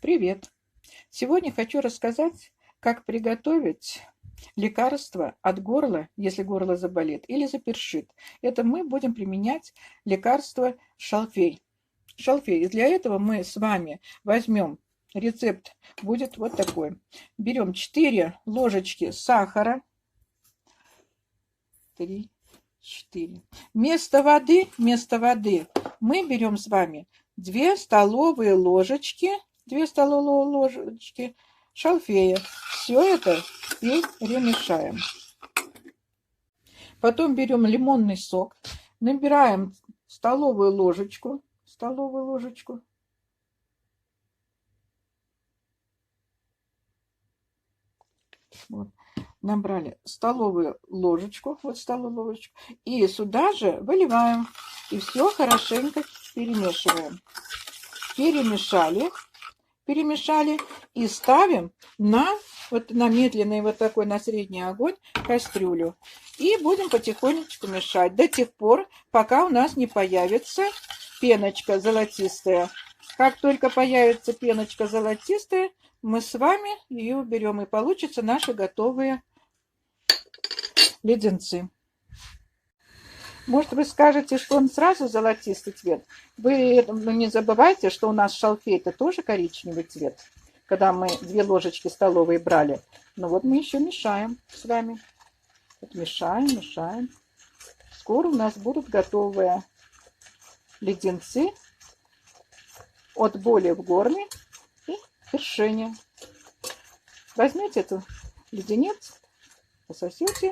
Привет! Сегодня хочу рассказать, как приготовить лекарство от горла, если горло заболит или запершит. Это мы будем применять лекарство шалфей. Шалфей. И для этого мы с вами возьмем, рецепт будет вот такой. Берем 4 ложечки сахара. 3, 4. Вместо воды мы берем с вами 2 столовые ложечки шалфея. Все это перемешаем. Потом берем лимонный сок, набираем столовую ложечку. Вот. Набрали столовую ложечку, и сюда же выливаем. И все хорошенько перемешиваем. Перемешали и ставим на медленный на средний огонь кастрюлю. И будем потихонечку мешать до тех пор, пока у нас не появится пеночка золотистая. Как только появится пеночка золотистая, мы с вами ее уберем, и получатся наши готовые леденцы. Может, вы скажете, что он сразу золотистый цвет. Вы не забывайте, что у нас шалфей это тоже коричневый цвет, когда мы 2 ложечки столовые брали. Но вот мы еще мешаем с вами. Вот мешаем. Скоро у нас будут готовые леденцы от боли в горле и першения. Возьмете эту леденец, пососете,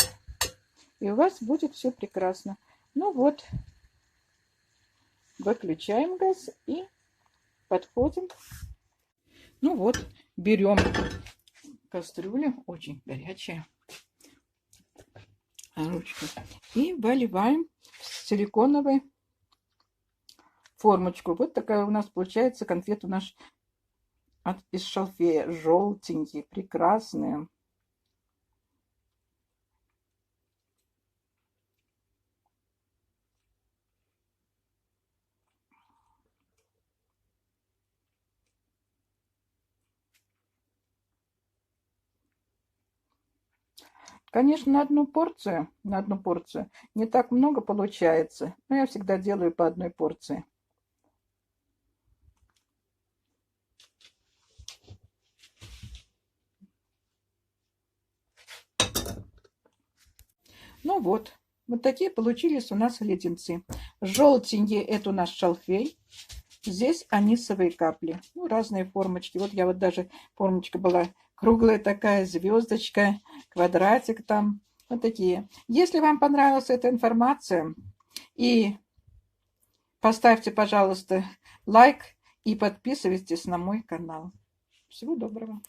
и у вас будет все прекрасно. Ну вот, выключаем газ и подходим. Ну вот, берем кастрюлю, очень горячая, ручка, и выливаем в силиконовую формочку. Вот такая у нас получается конфета наш из шалфея. Желтенькие, прекрасные. Конечно, на одну порцию не так много получается, но я всегда делаю по одной порции. Ну вот такие получились у нас леденцы. Желтенькие это у нас шалфей. Здесь анисовые капли. Ну, разные формочки. Вот я даже формочка была круглая такая, звездочка, квадратик там. Вот такие. Если вам понравилась эта информация, и поставьте, пожалуйста, лайк и подписывайтесь на мой канал. Всего доброго.